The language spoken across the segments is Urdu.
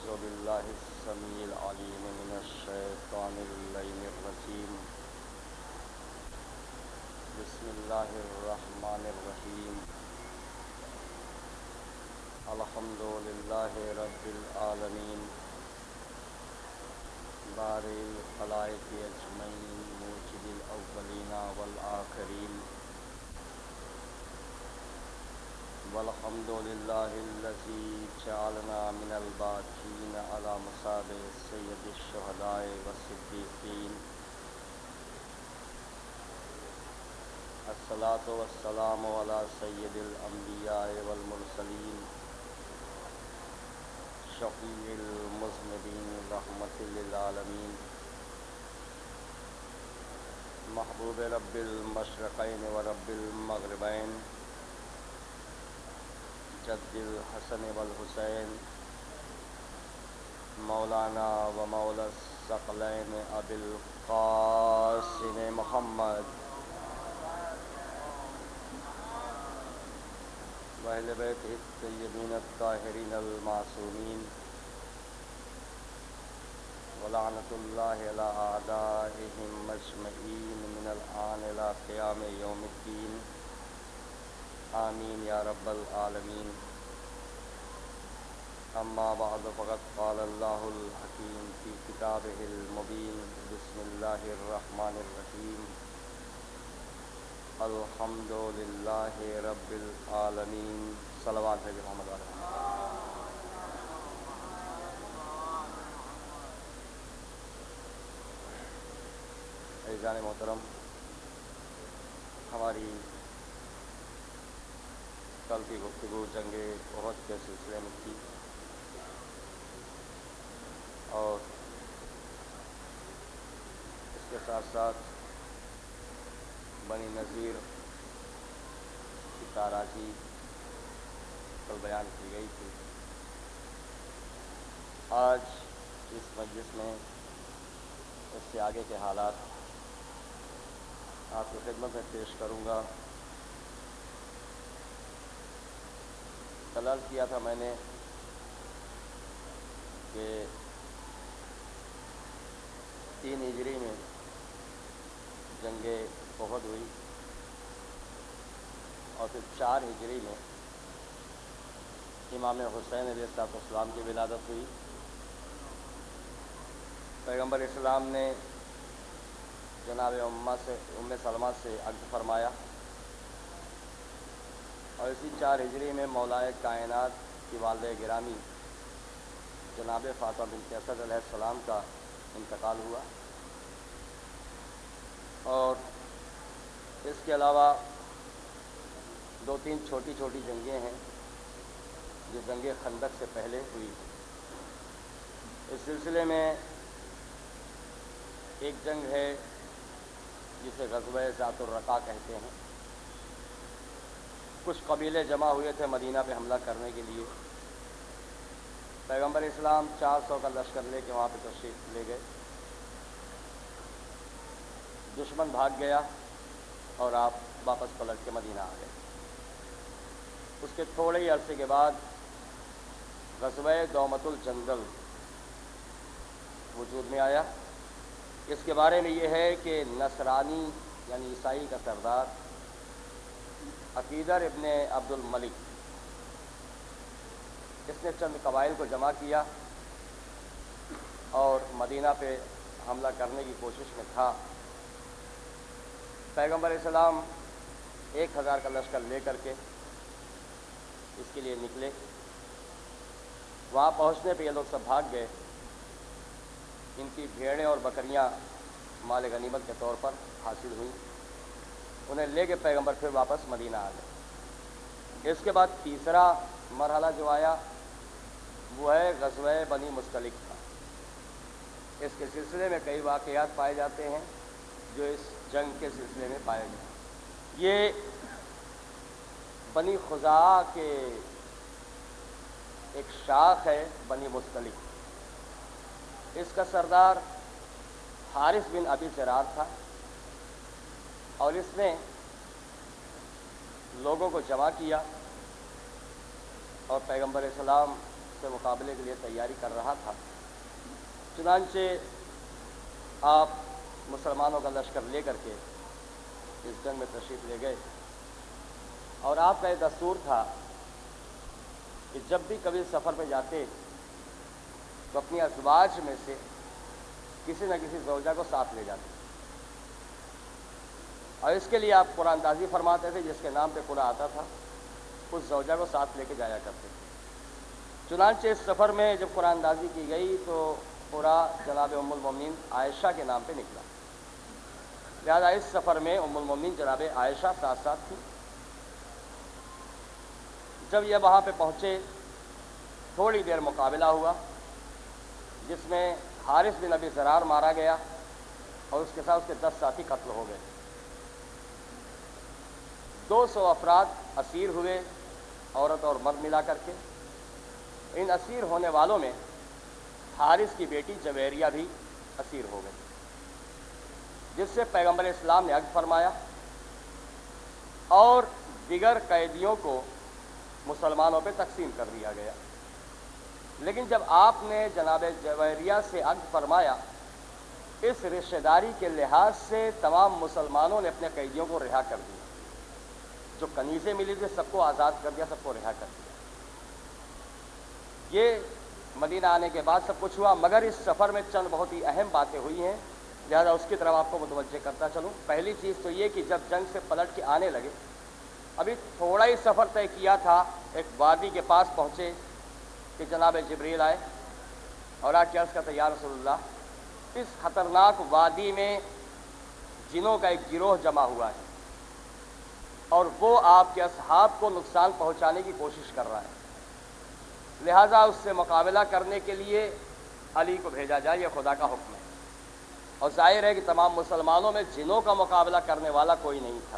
أعوذ بالله السميع العليم من الشيطان اللعين الرجيم. بسم الله الرحمن الرحيم. الحمد لله رب العالمين بارئ الخلائق أجمعين موجد الأولين والآخرين. والحمد لله الذي جعلنا من الباقين على مصاب سيد الشهداء والصديقين. الصلاة والسلام على سيد الأنبياء والمرسلين شفيع المذنبين رحمة للعالمين محبوب رب المشرقين ورب المغربين جد الحسن والحسين مولانا ومولا الثقلين أبي القاسم محمد وأهل بيته الطيبين الطاهرين المعصومين ولعنة الله على أعدائهم أجمعين من الآن إلى قيام يوم الدين. آمين يا رب العالمين. أما بعد فقد قال الله الحكيم في كتابه المبين. بسم الله الرحمن الرحيم. الحمد لله رب العالمين. صلوات محمد علیہ وسلم. عزیزان محترم، ہماری کل کی گفتگو جنگ احد کے سلسلے میں تھی اور اس کے ساتھ ساتھ بنی نذیر کی تاراجی کل بیان کی گئی تھی. آج اس مجلس میں اس سے آگے کے حالات آپ کی خدمت میں پیش کروں گا. کل عرض کیا تھا میں نے کہ 3 ہجری میں جنگ احد ہوئی اور پھر 4 ہجری میں امام حسین علیہ السلام کی ولادت ہوئی. پیغمبر اسلام نے جناب ام سلمہ سے عقد فرمایا اور اسی 4 ہجری میں مولائے کائنات کی والدہ گرامی جناب فاطمہ بنت اسد علیہ السلام کا انتقال ہوا. اور اس کے علاوہ 2-3 چھوٹی چھوٹی جنگیں ہیں جو جنگ خندق سے پہلے ہوئی. اس سلسلے میں ایک جنگ ہے جسے غزوہ ذات الرقاع کہتے ہیں. کچھ قبیلے جمع ہوئے تھے مدینہ پہ حملہ کرنے کے لیے. پیغمبر اسلام 400 کا لشکر لے کے وہاں پہ تشریف لے گئے. دشمن بھاگ گیا اور آپ واپس پلٹ کے مدینہ آ گئے. اس کے تھوڑے ہی عرصے کے بعد غزوہ دومۃ الجندل وجود میں آیا. اس کے بارے میں یہ ہے کہ نصرانی یعنی عیسائی کا سردار عقیدر ابن عبد الملک اس نے چند قبائل کو جمع کیا اور مدینہ پہ حملہ کرنے کی کوشش میں تھا. پیغمبر اسلام 1000 کا لشکر لے کر کے اس کے لیے نکلے. وہاں پہنچنے پہ یہ لوگ سب بھاگ گئے. ان کی بھیڑیں اور بکریاں مال غنیمت کے طور پر حاصل ہوئیں. انہیں لے کے پیغمبر پھر واپس مدینہ آ گئے. اس کے بعد تیسرا مرحلہ جو آیا وہ ہے غزوہ بنی مستلق کا. اس کے سلسلے میں کئی واقعات پائے جاتے ہیں جو اس جنگ کے سلسلے میں پائے گئے. یہ بنی خزاعہ کے ایک شاخ ہے بنی مستلق. اس کا سردار حارث بن ابی سرار تھا اور اس نے لوگوں کو جمع کیا اور پیغمبر اسلام سے مقابلے کے لیے تیاری کر رہا تھا۔ چنانچہ آپ مسلمانوں کا لشکر لے کر کے اس جنگ میں تشریف لے گئے، اور آپ کا یہ دستور تھا کہ جب بھی کبھی سفر پہ جاتے تو اپنی ازواج میں سے کسی نہ کسی زوجہ کو ساتھ لے جاتے، اور اس کے لیے آپ قرآن اندازی فرماتے تھے، جس کے نام پہ قرآن آتا تھا اس زوجہ کو ساتھ لے کے جایا کرتے تھے۔ چنانچہ اس سفر میں جب قرآن اندازی کی گئی تو قرآن جناب ام المومنین عائشہ کے نام پہ نکلا، لہذا اس سفر میں ام المومنین جناب عائشہ ساتھ ساتھ تھی۔ جب یہ وہاں پہ پہنچے تھوڑی دیر مقابلہ ہوا، جس میں حارث بن ابی ضرار مارا گیا اور اس کے ساتھ اس کے 10 ساتھی قتل ہو گئے۔ 200 افراد اسیر ہوئے، عورت اور مرد ملا کر کے۔ ان اسیر ہونے والوں میں حارث کی بیٹی جویریہ بھی اسیر ہو گئی، جس سے پیغمبر اسلام نے عقد فرمایا اور دیگر قیدیوں کو مسلمانوں پہ تقسیم کر دیا گیا۔ لیکن جب آپ نے جناب جویریہ سے عقد فرمایا، اس رشتہ داری کے لحاظ سے تمام مسلمانوں نے اپنے قیدیوں کو رہا کر دیا، جو کنیزیں ملی تھی سب کو آزاد کر دیا، سب کو رہا کر دیا۔ یہ مدینہ آنے کے بعد سب کچھ ہوا، مگر اس سفر میں چند بہت ہی اہم باتیں ہوئی ہیں، لہذا اس کی طرف آپ کو متوجہ کرتا چلوں۔ پہلی چیز تو یہ کہ جب جنگ سے پلٹ کے آنے لگے، ابھی تھوڑا ہی سفر طے کیا تھا، ایک وادی کے پاس پہنچے کہ جناب جبریل آئے اور آ کے عرض کرتے یا رسول اللہ، اس خطرناک وادی میں جنوں کا ایک گروہ جمع ہوا ہے اور وہ آپ کے اصحاب کو نقصان پہنچانے کی کوشش کر رہا ہے، لہذا اس سے مقابلہ کرنے کے لیے علی کو بھیجا جائے، یہ خدا کا حکم ہے۔ اور ظاہر ہے کہ تمام مسلمانوں میں جنوں کا مقابلہ کرنے والا کوئی نہیں تھا۔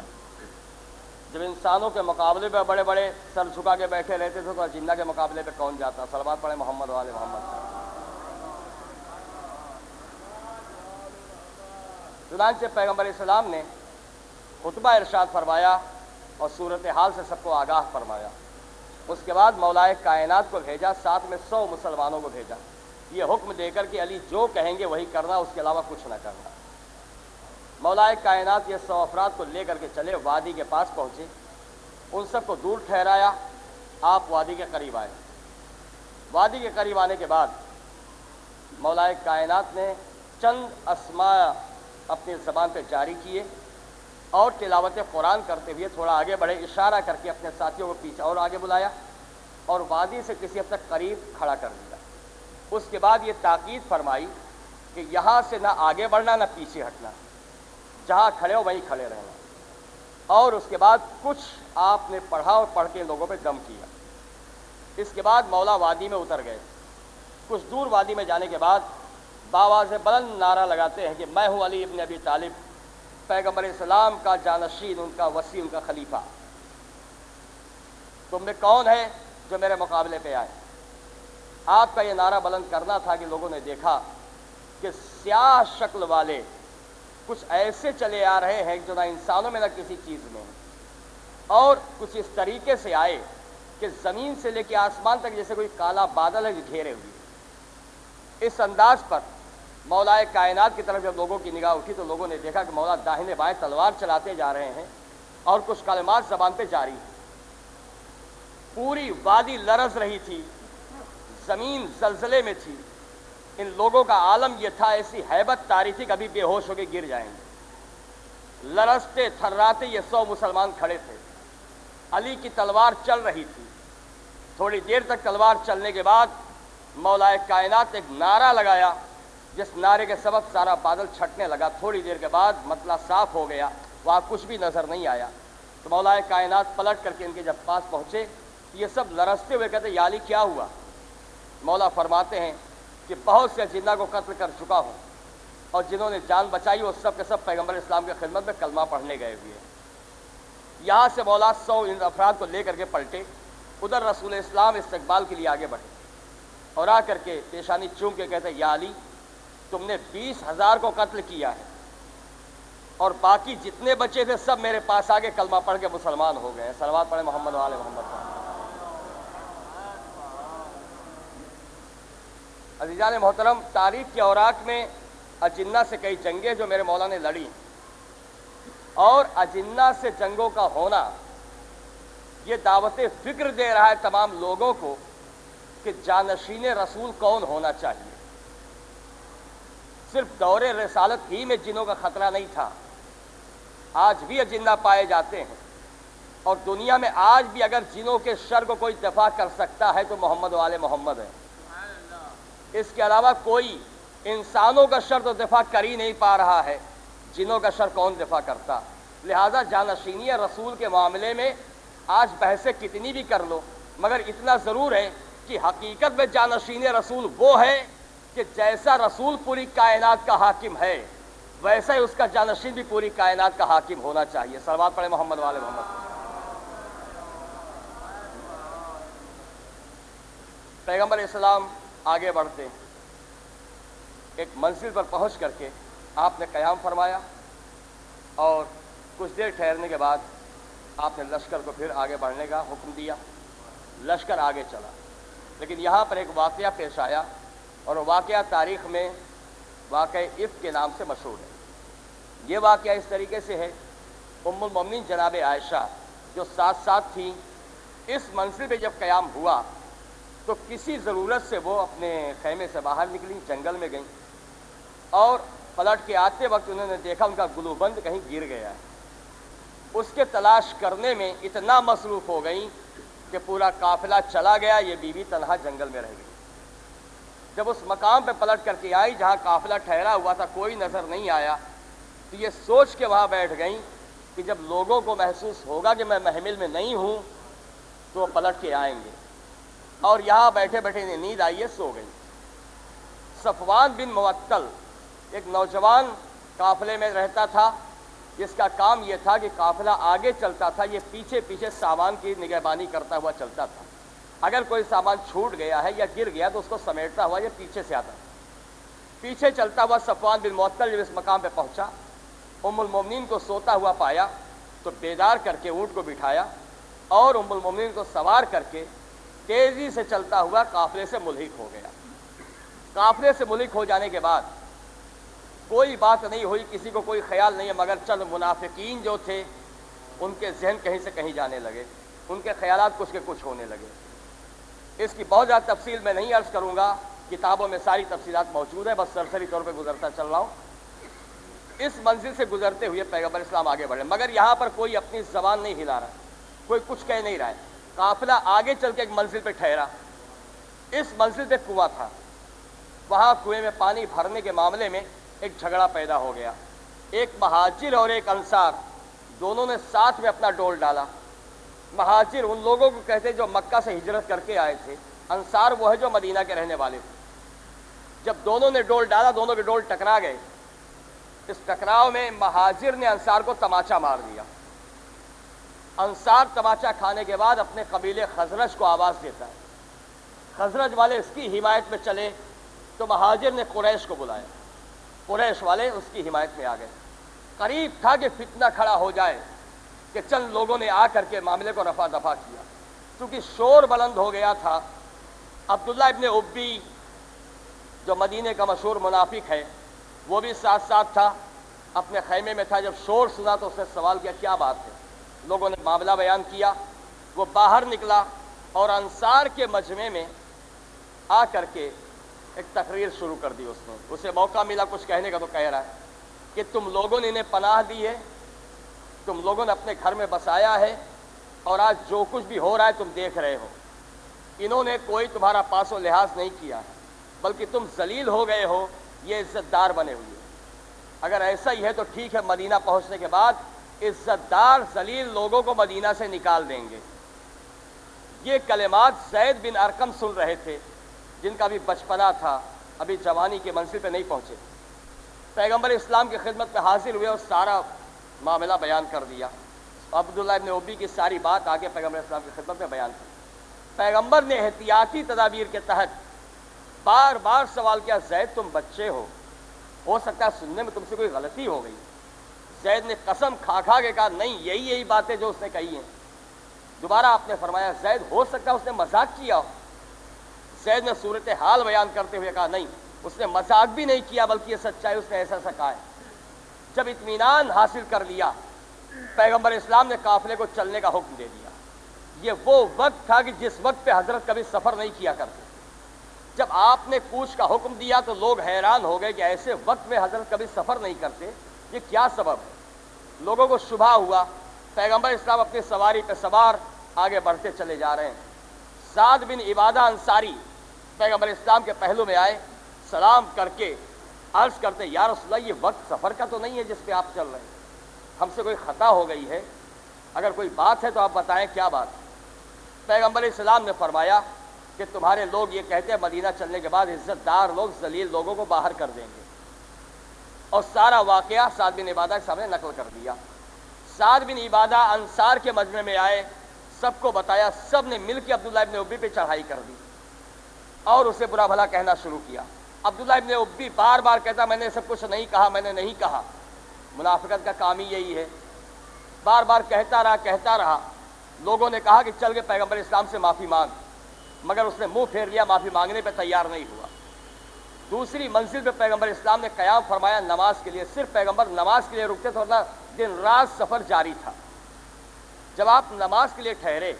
جب انسانوں کے مقابلے پہ بڑے بڑے سر جھکا کے بیٹھے رہتے تھے تو جنہ کے مقابلے پہ کون جاتا؟ صلوات پڑھے محمد والے محمد۔ چنانچہ پیغمبر اسلام نے خطبہ ارشاد فرمایا اور صورتحال سے سب کو آگاہ فرمایا۔ اس کے بعد مولائے کائنات کو بھیجا، ساتھ میں 100 مسلمانوں کو بھیجا، یہ حکم دے کر کہ علی جو کہیں گے وہی کرنا، اس کے علاوہ کچھ نہ کرنا۔ مولائے کائنات یہ 100 افراد کو لے کر کے چلے، وادی کے پاس پہنچے، ان سب کو دور ٹھہرایا، آپ وادی کے قریب آئے۔ وادی کے قریب آنے کے بعد مولائے کائنات نے چند اسماء اپنی زبان پہ جاری کیے اور تلاوت قرآن کرتے ہوئے تھوڑا آگے بڑھے، اشارہ کر کے اپنے ساتھیوں کو پیچھے اور آگے بلایا اور وادی سے کسی حد تک قریب کھڑا کر دیا۔ اس کے بعد یہ تاکید فرمائی کہ یہاں سے نہ آگے بڑھنا نہ پیچھے ہٹنا، جہاں کھڑے ہو وہیں کھڑے رہنا۔ اور اس کے بعد کچھ آپ نے پڑھا اور پڑھ کے لوگوں پہ دم کیا۔ اس کے بعد مولا وادی میں اتر گئے۔ کچھ دور وادی میں جانے کے بعد باواز بلند نعرہ لگاتے ہیں کہ میں ہوں علی ابن ابی طالب، پیغمبر اسلام کا جانشین، ان کا وصی، ان کا خلیفہ۔ تم میں کون ہے جو میرے مقابلے پہ آئے؟ آپ کا یہ نعرہ بلند کرنا تھا کہ لوگوں نے دیکھا کہ سیاہ شکل والے کچھ ایسے چلے آ رہے ہیں جو نہ انسانوں میں نہ کسی چیز میں ہیں، اور کچھ اس طریقے سے آئے کہ زمین سے لے کے آسمان تک جیسے کوئی کالا بادل ہے جو گھیرے ہوئے۔ اس انداز پر مولائے کائنات کی طرف جب لوگوں کی نگاہ اٹھی تو لوگوں نے دیکھا کہ مولا داہنے بائیں تلوار چلاتے جا رہے ہیں اور کچھ کلمات زبان پہ جاری ہیں۔ پوری وادی لرز رہی تھی، زمین زلزلے میں تھی۔ ان لوگوں کا عالم یہ تھا، ایسی ہیبت طاری تھی کبھی بے ہوش ہو کے گر جائیں گے۔ لرزتے تھراتے یہ 100 مسلمان کھڑے تھے، علی کی تلوار چل رہی تھی۔ تھوڑی دیر تک تلوار چلنے کے بعد مولائے کائنات نے ایک نعرہ لگایا، جس نعرے کے سبب سارا بادل چھٹنے لگا۔ تھوڑی دیر کے بعد مطلع صاف ہو گیا، وہاں کچھ بھی نظر نہیں آیا۔ تو مولائے کائنات پلٹ کر کے ان کے جب پاس پہنچے، یہ سب لرزتے ہوئے کہتے یا علی کیا ہوا؟ مولا فرماتے ہیں کہ بہت سے جنہ کو قتل کر چکا ہوں، اور جنہوں نے جان بچائی وہ سب کے سب پیغمبر اسلام کی خدمت میں کلمہ پڑھنے گئے ہوئے ہیں۔ یہاں سے مولا 100 ان افراد کو لے کر کے پلٹے، ادھر رسول اسلام استقبال کے لیے آگے بڑھے اور آ کر کے پیشانی چوم کے کہتے یا علی، تم نے 20,000 کو قتل کیا ہے اور باقی جتنے بچے تھے سب میرے پاس آگے کلمہ پڑھ کے مسلمان ہو گئے ہیں۔ صلوات پڑھے محمد والے محمد۔ عزیزان محترم، تاریخ کے اوراق میں اجنہ سے کئی جنگیں جو میرے مولا نے لڑی، اور اجنہ سے جنگوں کا ہونا یہ دعوت فکر دے رہا ہے تمام لوگوں کو کہ جانشین رسول کون ہونا چاہیے۔ صرف دور رسالت ہی میں جنوں کا خطرہ نہیں تھا، آج بھی اجنہ پائے جاتے ہیں، اور دنیا میں آج بھی اگر جنوں کے شر کو کوئی دفاع کر سکتا ہے تو محمد و آل محمد ہے۔ اس کے علاوہ کوئی انسانوں کا شر تو دفاع کر ہی نہیں پا رہا ہے، جنوں کا شر کون دفاع کرتا؟ لہذا جانشینی رسول کے معاملے میں آج بحثیں کتنی بھی کر لو، مگر اتنا ضرور ہے کہ حقیقت میں جانشین رسول وہ ہے کہ جیسا رسول پوری کائنات کا حاکم ہے ویسا ہی اس کا جانشین بھی پوری کائنات کا حاکم ہونا چاہیے۔ صلوات پڑھیں محمد والے محمد۔ پیغمبر اسلام آگے بڑھتے ایک منزل پر پہنچ کر کے آپ نے قیام فرمایا، اور کچھ دیر ٹھہرنے کے بعد آپ نے لشکر کو پھر آگے بڑھنے کا حکم دیا۔ لشکر آگے چلا، لیکن یہاں پر ایک واقعہ پیش آیا، اور وہ واقعہ تاریخ میں واقعہ افک کے نام سے مشہور ہے۔ یہ واقعہ اس طریقے سے ہے، ام المومنین جناب عائشہ جو ساتھ ساتھ تھیں، اس منزل پہ جب قیام ہوا تو کسی ضرورت سے وہ اپنے خیمے سے باہر نکلیں، جنگل میں گئیں، اور پلٹ کے آتے وقت انہوں نے دیکھا ان کا گلوبند کہیں گر گیا ہے۔ اس کے تلاش کرنے میں اتنا مصروف ہو گئیں کہ پورا قافلہ چلا گیا، یہ بیوی تنہا جنگل میں رہ گئی۔ جب اس مقام پہ پلٹ کر کے آئی جہاں قافلہ ٹھہرا ہوا تھا، کوئی نظر نہیں آیا، تو یہ سوچ کے وہاں بیٹھ گئیں کہ جب لوگوں کو محسوس ہوگا کہ میں محمل میں نہیں ہوں تو وہ پلٹ کے آئیں گے، اور یہاں بیٹھے بیٹھے انہیں نیند آئی ہے، سو گئی۔ صفوان بن معطل ایک نوجوان قافلے میں رہتا تھا، جس کا کام یہ تھا کہ قافلہ آگے چلتا تھا، یہ پیچھے پیچھے سامان کی نگہبانی کرتا ہوا چلتا تھا۔ اگر کوئی سامان چھوٹ گیا ہے یا گر گیا تو اس کو سمیٹتا ہوا یہ پیچھے سے آتا تھا۔ پیچھے چلتا ہوا صفوان بن معطل جب اس مقام پہ پہنچا، ام المومنین کو سوتا ہوا پایا تو بیدار کر کے اونٹ کو بٹھایا، اور ام المومنین کو سوار کر کے تیزی سے چلتا ہوا قافلے سے ملحق ہو گیا۔ قافلے سے ملحق ہو جانے کے بعد کوئی بات نہیں ہوئی، کسی کو کوئی خیال نہیں ہے، مگر چند منافقین جو تھے ان کے ذہن کہیں سے کہیں جانے لگے، ان کے خیالات کچھ کے کچھ ہونے لگے۔ اس کی بہت زیادہ تفصیل میں نہیں عرض کروں گا، کتابوں میں ساری تفصیلات موجود ہیں، بس سرسری طور پہ گزرتا چل رہا ہوں۔ اس منزل سے گزرتے ہوئے پیغمبر اسلام آگے بڑھے، مگر یہاں پر کوئی اپنی زبان نہیں ہلا رہا، کوئی کچھ کہہ نہیں رہا ہے۔ قافلہ آگے چل کے ایک منزل پہ ٹھہرا، اس منزل پہ کنواں تھا، وہاں کنویں میں پانی بھرنے کے معاملے میں ایک جھگڑا پیدا ہو گیا۔ ایک مہاجر اور ایک انصار دونوں نے ساتھ میں اپنا ڈول ڈالا۔ مہاجر ان لوگوں کو کہتے جو مکہ سے ہجرت کر کے آئے تھے، انصار وہ ہے جو مدینہ کے رہنے والے تھے۔ جب دونوں نے ڈول ڈالا، دونوں کے ڈول ٹکرا گئے۔ اس ٹکراؤ میں مہاجر نے انصار کو تماچا مار دیا۔ انصار تماچا کھانے کے بعد اپنے قبیلے خزرج کو آواز دیتا ہے، خزرج والے اس کی حمایت میں چلے، تو مہاجر نے قریش کو بلایا، قریش والے اس کی حمایت میں آ گئے۔ قریب تھا کہ فتنہ کھڑا ہو جائے، کہ چند لوگوں نے آ کر کے معاملے کو رفع دفع کیا، کیونکہ شور بلند ہو گیا تھا۔ عبداللہ ابن ابی جو مدینے کا مشہور منافق ہے، وہ بھی ساتھ ساتھ تھا، اپنے خیمے میں تھا۔ جب شور سنا تو اس نے سوال کیا، کیا بات ہے؟ لوگوں نے معاملہ بیان کیا، وہ باہر نکلا اور انصار کے مجمع میں آ کر کے ایک تقریر شروع کر دی۔ اس نے اسے موقع ملا کچھ کہنے کا تو کہہ رہا ہے کہ تم لوگوں نے انہیں پناہ دی ہے، تم لوگوں نے اپنے گھر میں بسایا ہے، اور آج جو کچھ بھی ہو رہا ہے تم دیکھ رہے ہو۔ انہوں نے کوئی تمہارا پاس و لحاظ نہیں کیا ہے، بلکہ تم ذلیل ہو گئے ہو، یہ عزت دار بنے ہوئے۔ اگر ایسا ہی ہے تو ٹھیک ہے، مدینہ پہنچنے کے بعد عزت دار ذلیل لوگوں کو مدینہ سے نکال دیں گے۔ یہ کلمات زید بن ارقم سن رہے تھے، جن کا بھی بچپنا تھا، ابھی جوانی کے منزل پہ نہیں پہنچے۔ پیغمبر اسلام کی خدمت میں حاضر ہوئے اور سارا معاملہ بیان کر دیا۔ عبداللہ ابن ابی کی ساری بات آگے پیغمبر اسلام کی خدمت میں بیان کی۔ پیغمبر نے احتیاطی تدابیر کے تحت بار بار سوال کیا، زید تم بچے ہو سکتا ہے سننے میں تم سے کوئی غلطی ہو گئی۔ زید نے قسم کھا کھا کے کہا، نہیں، یہی باتیں جو اس نے کہی ہیں۔ دوبارہ آپ نے فرمایا، زید ہو سکتا ہے اس نے مذاق کیا ہو۔ زید نے صورتحال بیان کرتے ہوئے کہا نہیں، اس نے مذاق بھی نہیں کیا بلکہ یہ سچائی اس نے ایسا کہا ہے۔ جب اطمینان حاصل کر لیا، پیغمبر اسلام نے قافلے کو چلنے کا حکم دے دیا۔ یہ وہ وقت تھا کہ جس وقت پہ حضرت کبھی سفر نہیں کیا کرتے۔ جب آپ نے کوچ کا حکم دیا تو لوگ حیران ہو گئے کہ ایسے وقت میں حضرت کبھی سفر نہیں کرتے، یہ کیا سبب ہے؟ لوگوں کو شبہ ہوا۔ پیغمبر اسلام اپنی سواری پہ سوار آگے بڑھتے چلے جا رہے ہیں۔ سعد بن عبادہ انصاری پیغمبر اسلام کے پہلو میں آئے، سلام کر کے عرض کرتے یا رسول اللہ، یہ وقت سفر کا تو نہیں ہے جس پہ آپ چل رہے ہیں، ہم سے کوئی خطا ہو گئی ہے، اگر کوئی بات ہے تو آپ بتائیں کیا بات ہے۔ پیغمبر اسلام نے فرمایا کہ تمہارے لوگ یہ کہتے ہیں مدینہ چلنے کے بعد عزت دار لوگ ذلیل لوگوں کو باہر کر دیں گے، اور سارا واقعہ سعد بن عبادہ کے سامنے نقل کر دیا۔ سعد بن عبادہ انصار کے مجمع میں آئے، سب کو بتایا، سب نے مل کے عبداللہ ابن ابی پہ چڑھائی کر دی اور اسے برا بھلا کہنا شروع کیا۔ عبداللہ ابن ابی بار بار کہتا میں نے سب کچھ نہیں کہا، میں نے نہیں کہا۔ منافقت کا کام ہی یہی ہے، بار بار کہتا رہا۔ لوگوں نے کہا کہ چل کے پیغمبر اسلام سے معافی مانگ، مگر اس نے منہ پھیر لیا، معافی مانگنے پہ تیار نہیں ہوا۔ دوسری منزل پہ پیغمبر اسلام نے قیام فرمایا نماز کے لیے، صرف پیغمبر نماز کے لیے رکتے تھے، ورنہ دن رات سفر جاری تھا۔ جب آپ نماز کے لیے ٹھہرے،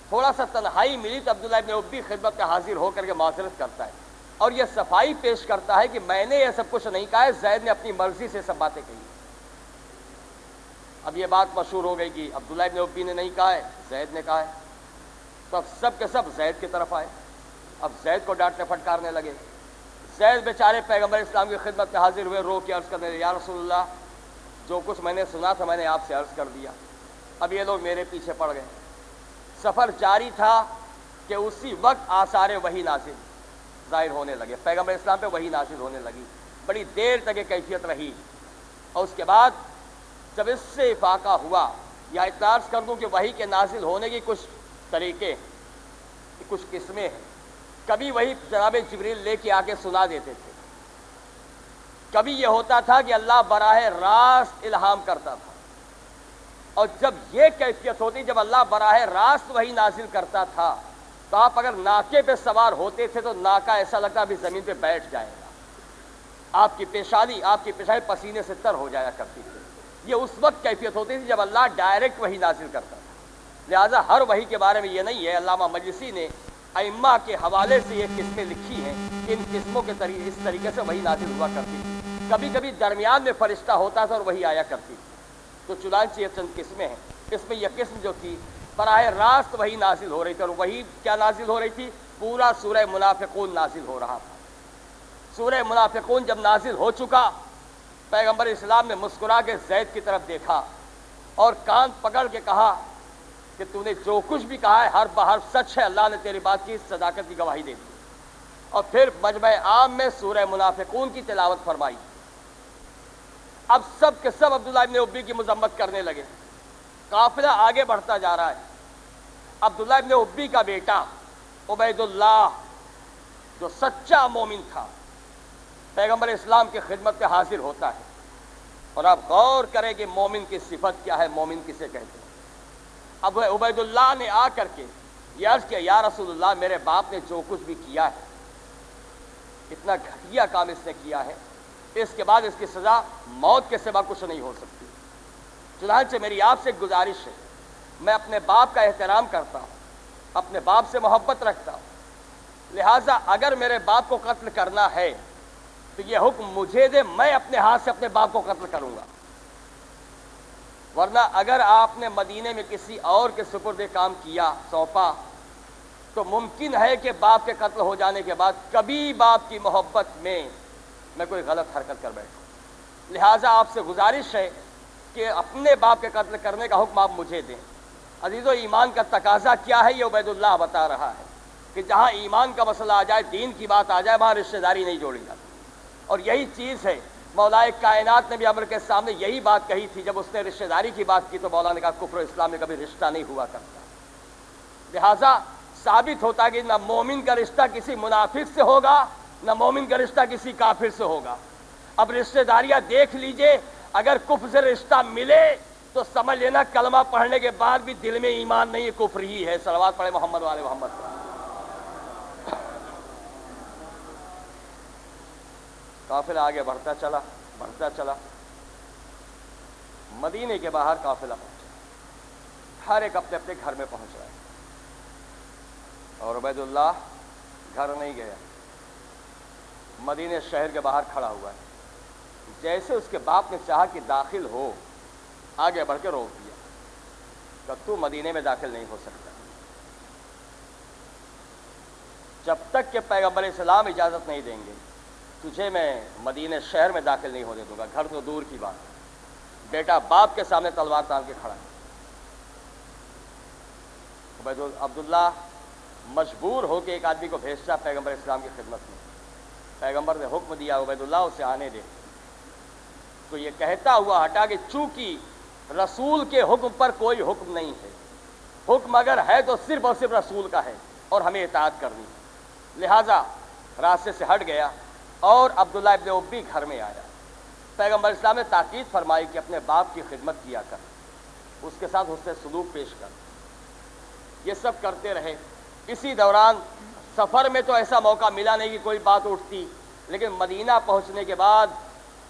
تھوڑا سا تنہائی ملی تو عبداللہ ابن ابی خدمت میں حاضر ہو کر کے معذرت کرتا ہے اور یہ صفائی پیش کرتا ہے کہ میں نے یہ سب کچھ نہیں کہا ہے، زید نے اپنی مرضی سے سب باتیں کہی۔ اب یہ بات مشہور ہو گئی کہ عبداللہ ابن ابی نے نہیں کہا ہے، زید نے کہا ہے، تو اب سب کے سب زید کی طرف آئے، اب زید کو ڈانٹنے پھٹکارنے لگے۔ زید بیچارے پیغمبر اسلام کی خدمت میں حاضر ہوئے، رو کے عرض کرنے لگے یا رسول اللہ، جو کچھ میں نے سنا تھا میں نے آپ سے عرض کر دیا، اب یہ لوگ میرے پیچھے پڑ گئے۔ سفر جاری تھا کہ اسی وقت آثار وحی نازل ظاہر ہونے لگے، پیغمبر اسلام پہ وحی نازل ہونے لگی، بڑی دیر تک یہ کیفیت رہی، اور اس کے بعد جب اس سے افاقہ ہوا، یا اطلاع کر دوں کہ وحی کے نازل ہونے کی کچھ طریقے، کچھ قسمیں ہیں۔ کبھی وہی جناب جبریل لے کے آ کے سنا دیتے تھے، کبھی یہ ہوتا تھا کہ اللہ براہ راست الہام کرتا تھا، اور جب یہ کیفیت ہوتی، جب اللہ براہ راست وہی نازل کرتا تھا تو آپ اگر ناکے پہ سوار ہوتے تھے تو ناکا ایسا لگتا ابھی زمین پہ بیٹھ جائے گا، آپ کی پیشانی پسینے سے تر ہو جایا کرتی تھی۔ یہ اس وقت کیفیت ہوتی تھی جب اللہ ڈائریکٹ وہی نازل کرتا تھا۔ لہٰذا ہر وحی کے بارے میں یہ نہیں ہے، علامہ مجلسی نے ائمہ کے حوالے سے یہ قسمیں لکھی ہیں کہ ان قسموں کے اس طریقے سے وحی نازل ہوا کرتی تھی، کبھی کبھی درمیان میں فرشتہ ہوتا تھا اور وہی آیا کرتی تھی۔ تو چنانچہ یہ چند قسمیں ہیں، اس میں یہ قسم جو تھی براہ راست وہی نازل ہو رہی تھی، اور وہی کیا نازل ہو رہی تھی؟ پورا سورہ منافقون نازل ہو رہا تھا۔ سورہ منافقون جب نازل ہو چکا، پیغمبر اسلام نے مسکرا کے زید کی طرف دیکھا اور کان پکڑ کے کہا کہ تو نے جو کچھ بھی کہا ہے ہر بحرف سچ ہے، اللہ نے تیری بات کی صداقت کی گواہی دے دی۔ اور پھر مجمع عام میں سورہ منافقون کی تلاوت فرمائی۔ اب سب کے سب عبداللہ ابن ابی کی مذمت کرنے لگے، قافلہ آگے بڑھتا جا رہا ہے۔ عبداللہ ابن ابی کا بیٹا عبید اللہ جو سچا مومن تھا، پیغمبر اسلام کی خدمت میں حاضر ہوتا ہے، اور آپ غور کریں کہ مومن کی صفت کیا ہے، مومن کسے کہتے ہیں۔ اب عبید اللہ نے آ کر کے یہ عرض کیا یا رسول اللہ، میرے باپ نے جو کچھ بھی کیا ہے، اتنا گھٹیا کام اس نے کیا ہے، اس کے بعد اس کی سزا موت کے سوا کچھ نہیں ہو سکتی۔ چنانچہ میری آپ سے گزارش ہے، میں اپنے باپ کا احترام کرتا ہوں، اپنے باپ سے محبت رکھتا ہوں، لہٰذا اگر میرے باپ کو قتل کرنا ہے تو یہ حکم مجھے دے، میں اپنے ہاتھ سے اپنے باپ کو قتل کروں گا، ورنہ اگر آپ نے مدینے میں کسی اور کے سپرد کام کیا، سونپا، تو ممکن ہے کہ باپ کے قتل ہو جانے کے بعد کبھی باپ کی محبت میں کوئی غلط حرکت کر بیٹھوں۔ لہٰذا آپ سے گزارش ہے کہ اپنے باپ کے قتل کرنے کا حکم آپ مجھے دیں۔ عزیزو، ایمان کا تقاضا کیا ہے یہ عبید اللہ بتا رہا ہے کہ جہاں ایمان کا مسئلہ آ جائے، دین کی بات آ جائے، وہاں رشتہ داری نہیں جوڑی جاتی، اور یہی چیز ہے مولائے کائنات نے بھی امر کے سامنے یہی بات کہی تھی۔ جب اس نے رشتہ داری کی بات کی تو مولا نے کہا کفر و اسلام میں کبھی رشتہ نہیں ہوا کرتا۔ لہٰذا ثابت ہوتا کہ نہ مومن کا رشتہ کسی منافق سے ہوگا، نہ مومن کا رشتہ کسی کافر سے ہوگا۔ اب رشتہ داریاں دیکھ لیجئے، اگر کفر سے رشتہ ملے تو سمجھ لینا کلمہ پڑھنے کے بعد بھی دل میں ایمان نہیں ہے، کفر ہی ہے۔ صلوات پڑھے محمد والے محمد۔ قافلہ آگے بڑھتا چلا، مدینے کے باہر قافلہ پہنچا، ہر ایک اپنے اپنے گھر میں پہنچ رہا ہے، اور عبید اللہ گھر نہیں گیا، مدینے شہر کے باہر کھڑا ہوا ہے۔ جیسے اس کے باپ نے چاہا کہ داخل ہو، آگے بڑھ کے روک دیا کہ تو مدینے میں داخل نہیں ہو سکتا جب تک کہ پیغمبر اسلام اجازت نہیں دیں گے، تجھے میں مدینے شہر میں داخل نہیں ہونے دوں گا۔ گھر تو دور کی بات، بیٹا باپ کے سامنے تلوار تان کے کھڑا ہے۔ عبداللہ مجبور ہو کے ایک آدمی کو بھیجتا پیغمبر اسلام کی خدمت میں، پیغمبر نے حکم دیا عبید اللہ اسے آنے دے، تو یہ کہتا ہوا ہٹا کہ چونکہ رسول کے حکم پر کوئی حکم نہیں ہے، حکم اگر ہے تو صرف اور صرف رسول کا ہے اور ہمیں اطاعت کرنی ہے، لہٰذا راستے سے ہٹ گیا اور عبداللہ ابن ابی گھر میں آیا۔ پیغمبر اسلام نے تاکید فرمائی کہ اپنے باپ کی خدمت کیا کر، اس کے ساتھ حسن سلوک پیش کر۔ یہ سب کرتے رہے۔ اسی دوران سفر میں تو ایسا موقع ملا نہیں کہ کوئی بات اٹھتی، لیکن مدینہ پہنچنے کے بعد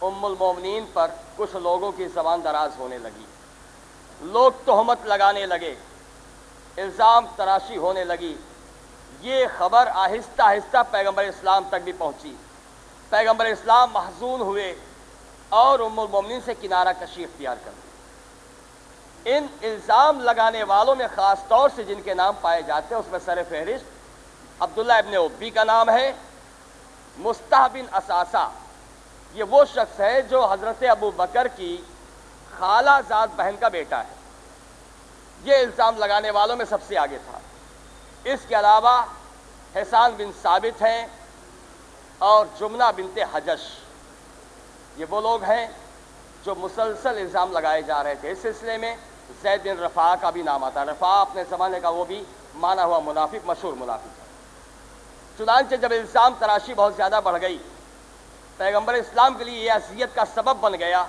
ام المومنین پر کچھ لوگوں کی زبان دراز ہونے لگی، لوگ تہمت لگانے لگے، الزام تراشی ہونے لگی۔ یہ خبر آہستہ آہستہ پیغمبر اسلام تک بھی پہنچی۔ پیغمبر اسلام محزون ہوئے اور ام المومنین سے کنارہ کشی اختیار کر لی۔ ان الزام لگانے والوں میں خاص طور سے جن کے نام پائے جاتے ہیں اس میں سر فہرست عبداللہ ابن ابی کا نام ہے۔ مصطح بن اساسہ یہ وہ شخص ہے جو حضرت ابو بکر کی خالہ زاد بہن کا بیٹا ہے، یہ الزام لگانے والوں میں سب سے آگے تھا۔ اس کے علاوہ حسان بن ثابت ہیں اور جمنہ بنت حجش، یہ وہ لوگ ہیں جو مسلسل الزام لگائے جا رہے تھے۔ اس سلسلے میں زید بن رفاع کا بھی نام آتا ہے۔ رفاع اپنے زمانے کا وہ بھی مانا ہوا منافق، مشہور منافق ہے۔ چنانچہ جب الزام تراشی بہت زیادہ بڑھ گئی، پیغمبر اسلام کے لیے یہ اذیت کا سبب بن گیا،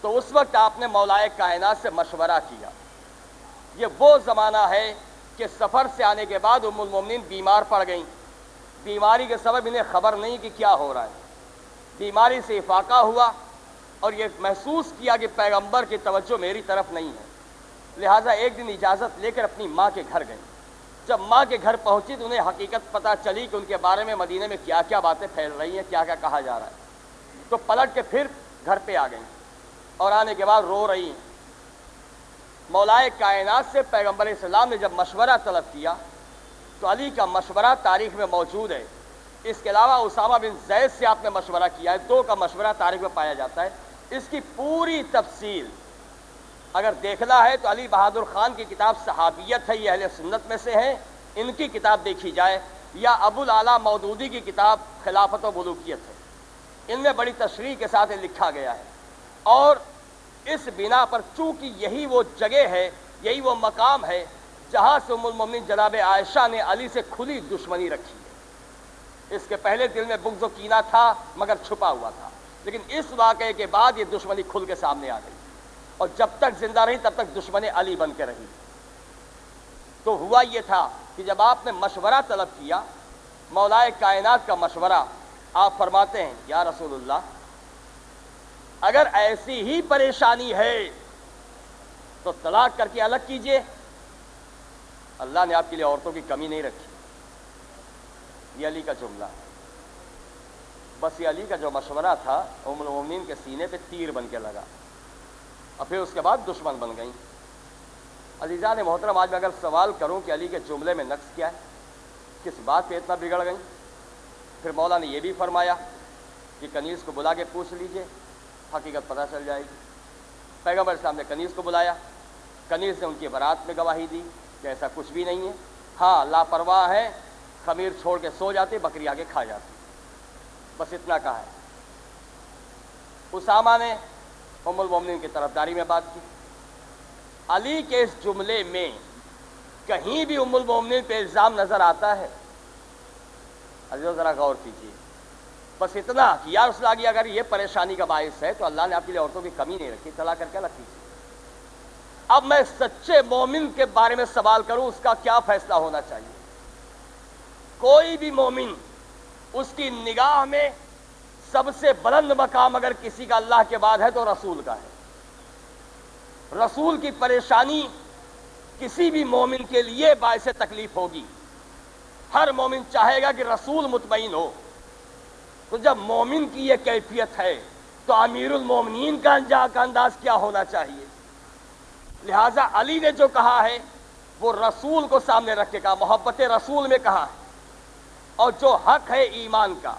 تو اس وقت آپ نے مولائے کائنات سے مشورہ کیا۔ یہ وہ زمانہ ہے کہ سفر سے آنے کے بعد ام المومنین بیمار پڑ گئیں، بیماری کے سبب انہیں خبر نہیں کہ کیا ہو رہا ہے، بیماری سے افاقہ ہوا اور یہ محسوس کیا کہ پیغمبر کی توجہ میری طرف نہیں ہے، لہٰذا ایک دن اجازت لے کر اپنی ماں کے گھر گئیں۔ جب ماں کے گھر پہنچی تو انہیں حقیقت پتہ چلی کہ ان کے بارے میں مدینے میں کیا کیا باتیں پھیل رہی ہیں، کیا کیا کہا جا رہا ہے، تو پلٹ کے پھر گھر پہ آ گئیں اور آنے کے بعد رو رہی ہیں۔ مولائے کائنات سے پیغمبر اسلام نے جب مشورہ طلب کیا تو علی کا مشورہ تاریخ میں موجود ہے۔ اس کے علاوہ اسامہ بن زید سے آپ نے مشورہ کیا ہے، دو کا مشورہ تاریخ میں پایا جاتا ہے۔ اس کی پوری تفصیل اگر دیکھنا ہے تو علی بہادر خان کی کتاب صحابیت ہے، یہ اہل سنت میں سے ہیں، ان کی کتاب دیکھی جائے، یا ابو العلا مودودی کی کتاب خلافت و ملوکیت ہے، ان میں بڑی تشریح کے ساتھ لکھا گیا ہے۔ اور اس بنا پر چونکہ یہی وہ جگہ ہے، یہی وہ مقام ہے جہاں سے ام المومنین جناب عائشہ نے علی سے کھلی دشمنی رکھی ہے۔ اس کے پہلے دل میں بغض و کینہ تھا مگر چھپا ہوا تھا، لیکن اس واقعے کے بعد یہ دشمنی کھل کے سامنے آ گئی، اور جب تک زندہ رہی تب تک دشمن علی بن کے رہی۔ تو ہوا یہ تھا کہ جب آپ نے مشورہ طلب کیا، مولائے کائنات کا مشورہ، آپ فرماتے ہیں یا رسول اللہ اگر ایسی ہی پریشانی ہے تو طلاق کر کے الگ کیجئے، اللہ نے آپ کے لیے عورتوں کی کمی نہیں رکھی۔ یہ علی کا جملہ، بس یہ علی کا جو مشورہ تھا ام المومنین کے سینے پہ تیر بن کے لگا، اور پھر اس کے بعد دشمن بن گئیں۔ عزیزان محترم، آج میں اگر سوال کروں کہ علی کے جملے میں نقص کیا ہے، کس بات پہ اتنا بگڑ گئیں، پھر مولا نے یہ بھی فرمایا کہ کنیز کو بلا کے پوچھ لیجئے، حقیقت پتہ چل جائے گی۔ پیغمبر اسلام نے کنیز کو بلایا، کنیز نے ان کی برات میں گواہی دی کہ ایسا کچھ بھی نہیں ہے، ہاں لاپرواہ ہے، خمیر چھوڑ کے سو جاتے، بکری آگے کھا جاتی، بس اتنا کہا ہے۔ اسامہ نے ام المومنین کی طرفداری میں بات کی۔ علی کے اس جملے میں کہیں بھی ام المومنین پہ الزام نظر آتا ہے؟ عزیزو ذرا غور کیجیے، بس اتنا کہ یا رسول اللہ اگر یہ پریشانی کا باعث ہے تو اللہ نے آپ کے لیے عورتوں کی کمی نہیں رکھی، طلاق کر کے الگ کیجیے۔ اب میں سچے مومن کے بارے میں سوال کروں، اس کا کیا فیصلہ ہونا چاہیے؟ کوئی بھی مومن اس کی نگاہ میں سب سے بلند مقام اگر کسی کا اللہ کے بعد ہے تو رسول کا ہے۔ رسول کی پریشانی کسی بھی مومن کے لیے باعث تکلیف ہوگی۔ ہر مومن چاہے گا کہ رسول مطمئن ہو۔ تو جب مومن کی یہ کیفیت ہے تو امیر المومنین کا انداز کیا ہونا چاہیے؟ لہٰذا علی نے جو کہا ہے وہ رسول کو سامنے رکھ کے کہا، محبت رسول میں کہا ہے، اور جو حق ہے ایمان کا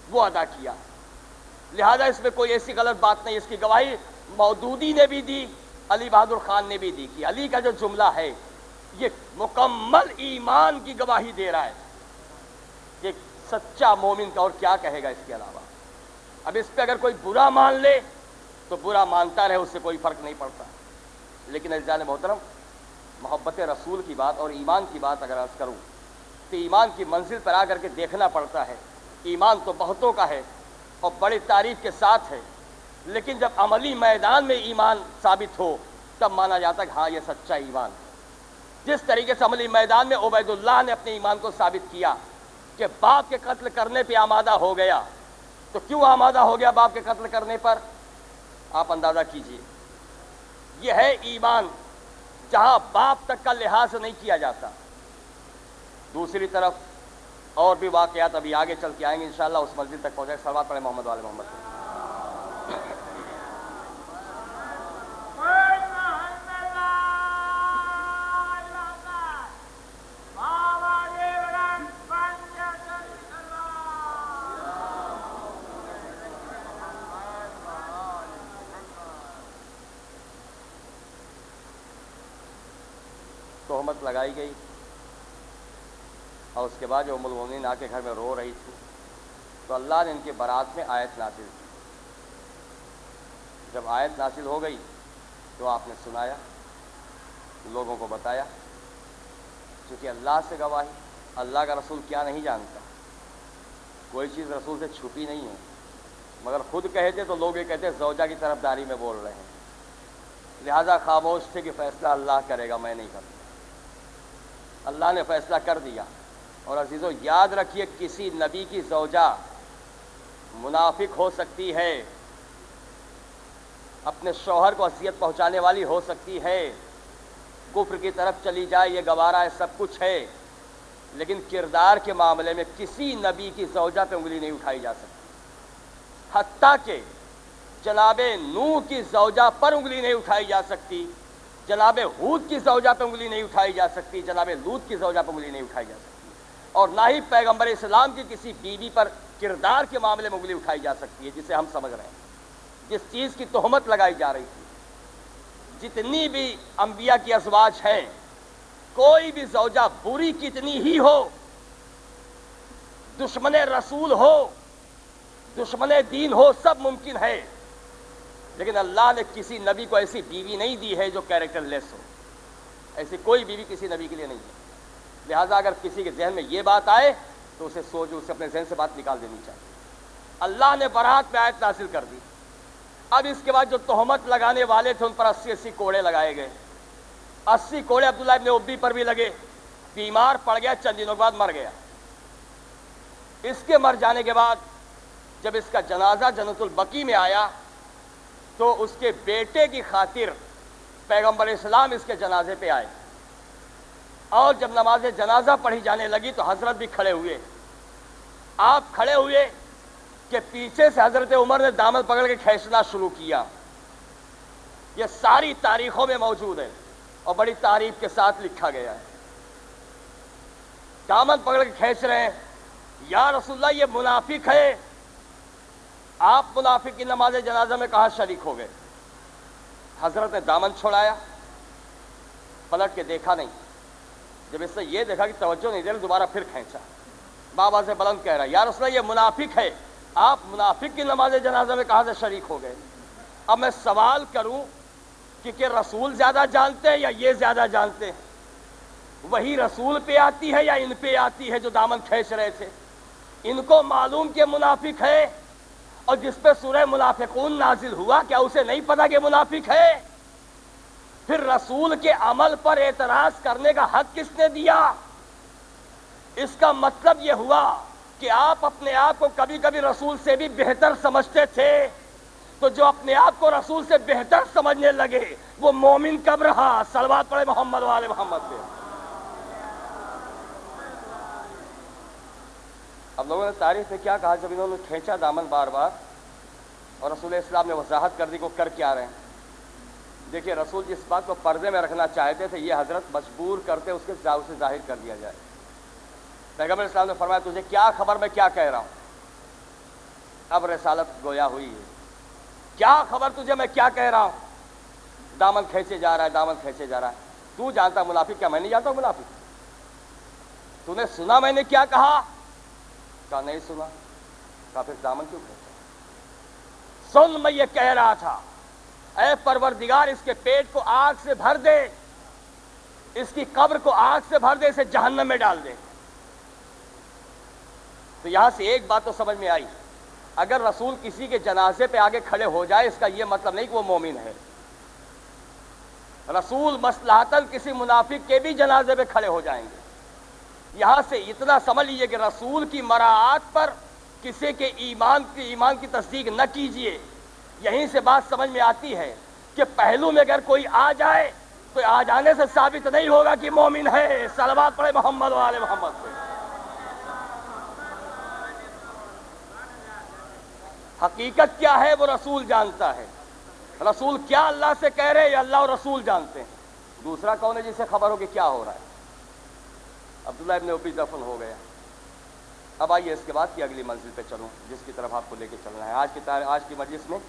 وہ ادا کیا۔ لہذا اس میں کوئی ایسی غلط بات نہیں، اس کی گواہی مودودی نے بھی دی، علی بہادر خان نے بھی دی کہ علی کا جو جملہ ہے یہ مکمل ایمان کی گواہی دے رہا ہے۔ ایک سچا مومن کا اور کیا کہے گا اس کے علاوہ؟ اب اس پہ اگر کوئی برا مان لے تو برا مانتا رہے، اس سے کوئی فرق نہیں پڑتا۔ لیکن عزیزان محترم، محبت رسول کی بات اور ایمان کی بات اگر عرض کروں تو ایمان کی منزل پر آ کر کے دیکھنا پڑتا ہے۔ ایمان تو بہتوں کا ہے اور بڑی تعریف کے ساتھ ہے، لیکن جب عملی میدان میں ایمان ثابت ہو تب مانا جاتا ہے کہ ہاں یہ سچا ایمان ہے۔ جس طریقے سے عملی میدان میں عبید اللہ نے اپنے ایمان کو ثابت کیا کہ باپ کے قتل کرنے پہ آمادہ ہو گیا، تو کیوں آمادہ ہو گیا باپ کے قتل کرنے پر؟ آپ اندازہ کیجئے۔ یہ ہے ایمان جہاں باپ تک کا لحاظ نہیں کیا جاتا۔ دوسری طرف اور بھی واقعات ابھی آگے چل کے آئیں گے انشاءاللہ، اس منزل تک پہنچے۔ صلوات پڑھیں محمد والے محمد پر۔ تہمت لگائی گئی اور اس کے بعد جو ام المومنین آ کے گھر میں رو رہی تھی تو اللہ نے ان کے برات میں آیت نازل کی۔ جب آیت نازل ہو گئی تو آپ نے سنایا، لوگوں کو بتایا، چونکہ اللہ سے گواہی، اللہ کا رسول کیا نہیں جانتا، کوئی چیز رسول سے چھپی نہیں ہے، مگر خود کہتے تو لوگ یہ کہتے زوجہ کی طرفداری میں بول رہے ہیں، لہذا خاموش تھے کہ فیصلہ اللہ کرے گا، میں نہیں کروں۔ اللہ نے فیصلہ کر دیا۔ اور عزیزو یاد رکھیے، کسی نبی کی زوجہ منافق ہو سکتی ہے، اپنے شوہر کو اذیت پہنچانے والی ہو سکتی ہے، کفر کی طرف چلی جائے، یہ گوارا ہے، سب کچھ ہے، لیکن کردار کے معاملے میں کسی نبی کی زوجہ پہ انگلی نہیں اٹھائی جا سکتی، حتیٰ کہ جناب نوح کی زوجہ پر انگلی نہیں اٹھائی جا سکتی، جناب ہود کی زوجہ پہ انگلی نہیں اٹھائی جا سکتی، جناب لوط کی زوجہ پہ انگلی نہیں اٹھائی جا سکتی، اور نہ ہی پیغمبر اسلام کی کسی بیوی پر کردار کے معاملے میں انگلی اٹھائی جا سکتی ہے، جسے ہم سمجھ رہے ہیں، جس چیز کی تہمت لگائی جا رہی تھی۔ جتنی بھی انبیاء کی ازواج ہیں، کوئی بھی زوجہ بری کتنی ہی ہو، دشمن رسول ہو، دشمن دین ہو، سب ممکن ہے، لیکن اللہ نے کسی نبی کو ایسی بیوی نہیں دی ہے جو کیریکٹر لیس ہو۔ ایسی کوئی بیوی کسی نبی کے لیے نہیں ہے۔ لہٰذا اگر کسی کے ذہن میں یہ بات آئے تو اسے اسے اپنے ذہن سے بات نکال دینی چاہیے۔ اللہ نے برات میں آیت نازل کر دی۔ اب اس کے بعد جو تہمت لگانے والے تھے ان پر 80 کوڑے لگائے گئے۔ 80 کوڑے عبداللہ ابن ابی پر بھی لگے، بیمار پڑ گیا، چند دنوں بعد مر گیا۔ اس کے مر جانے کے بعد جب اس کا جنازہ جنت البقیع میں آیا تو اس کے بیٹے کی خاطر پیغمبر اسلام اس کے جنازے پہ آئے، اور جب نماز جنازہ پڑھی جانے لگی تو حضرت بھی کھڑے ہوئے۔ آپ کھڑے ہوئے کہ پیچھے سے حضرت عمر نے دامن پکڑ کے کھینچنا شروع کیا۔ یہ ساری تاریخوں میں موجود ہے اور بڑی تعریف کے ساتھ لکھا گیا ہے۔ دامن پکڑ کے کھینچ رہے ہیں، یا رسول اللہ یہ منافق ہے۔ آپ منافق کی نماز جنازہ میں کہاں شریک ہو گئے؟ حضرت نے دامن چھوڑایا، پلٹ کے دیکھا نہیں، جب اس نے یہ دیکھا کہ توجہ نہیں دے رہی دوبارہ پھر کھینچا، بابا سے بلند کہہ رہا یا رسول اللہ یہ منافق ہے، آپ منافق کی نماز جنازہ میں کہاں سے شریک ہو گئے؟ اب میں سوال کروں کہ رسول زیادہ جانتے ہیں یا یہ زیادہ جانتے ہیں؟ وہی رسول پہ آتی ہے یا ان پہ آتی ہے جو دامن کھینچ رہے تھے؟ ان کو معلوم کہ منافق ہے، اور جس پہ سورہ منافقون نازل ہوا کیا اسے نہیں پتا کہ منافق ہے؟ پھر رسول کے عمل پر اعتراض کرنے کا حق کس نے دیا؟ اس کا مطلب یہ ہوا کہ آپ اپنے آپ کو کبھی کبھی رسول سے بھی بہتر سمجھتے تھے، تو جو اپنے آپ کو رسول سے بہتر سمجھنے لگے وہ مومن کب رہا؟ صلوات پڑھے محمد وآل محمد پہ۔ اب لوگوں نے تاریخ میں کیا کہا جب انہوں نے کھینچا دامن بار بار، اور رسول اسلام نے وضاحت کر دی کو کر کیا رہے ہیں۔ دیکھیے رسول جس بات کو پردے میں رکھنا چاہتے تھے یہ حضرت مجبور کرتے اس کے سے ظاہر کر دیا جائے۔ پیغمبر اسلام نے فرمایا تجھے کیا خبر میں کیا کہہ رہا ہوں؟ اب رسالت گویا ہوئی ہے، کیا خبر تجھے میں کیا کہہ رہا ہوں؟ دامن کھینچے جا رہا ہے، دامن کھینچے جا رہا ہے۔ تو جانتا منافق کیا میں نہیں جانتا ہوں منافق؟ تو نے سنا میں نے کیا کہا؟ کہا نہیں سنا۔ کہا پھر دامن کیوں کھینچا؟ سن میں یہ کہہ رہا تھا اے پروردگار اس کے پیٹ کو آگ سے بھر دے، اس کی قبر کو آگ سے بھر دے، اسے جہنم میں ڈال دے۔ تو یہاں سے ایک بات تو سمجھ میں آئی، اگر رسول کسی کے جنازے پہ آگے کھڑے ہو جائے اس کا یہ مطلب نہیں کہ وہ مومن ہے۔ رسول مصلحتاً کسی منافق کے بھی جنازے پہ کھڑے ہو جائیں گے۔ یہاں سے اتنا سمجھ لیجئے کہ رسول کی مراعات پر کسی کے ایمان کی تصدیق نہ کیجئے۔ یہیں سے بات سمجھ میں آتی ہے کہ پہلو میں اگر کوئی آ جائے تو آ جانے سے ثابت نہیں ہوگا کہ مومن ہے۔ صلوات پڑھے محمد وآل محمد پہ۔ حقیقت کیا ہے وہ رسول جانتا ہے، رسول کیا اللہ سے کہہ رہے یہ اللہ اور رسول جانتے ہیں۔ دوسرا کون ہے جسے خبر ہو کہ کیا ہو رہا ہے؟ عبداللہ ابن ابی دفن ہو گیا۔ اب آئیے اس کے بعد کی اگلی منزل پہ چلوں جس کی طرف آپ کو لے کے چلنا ہے۔ آج کی مجلس میں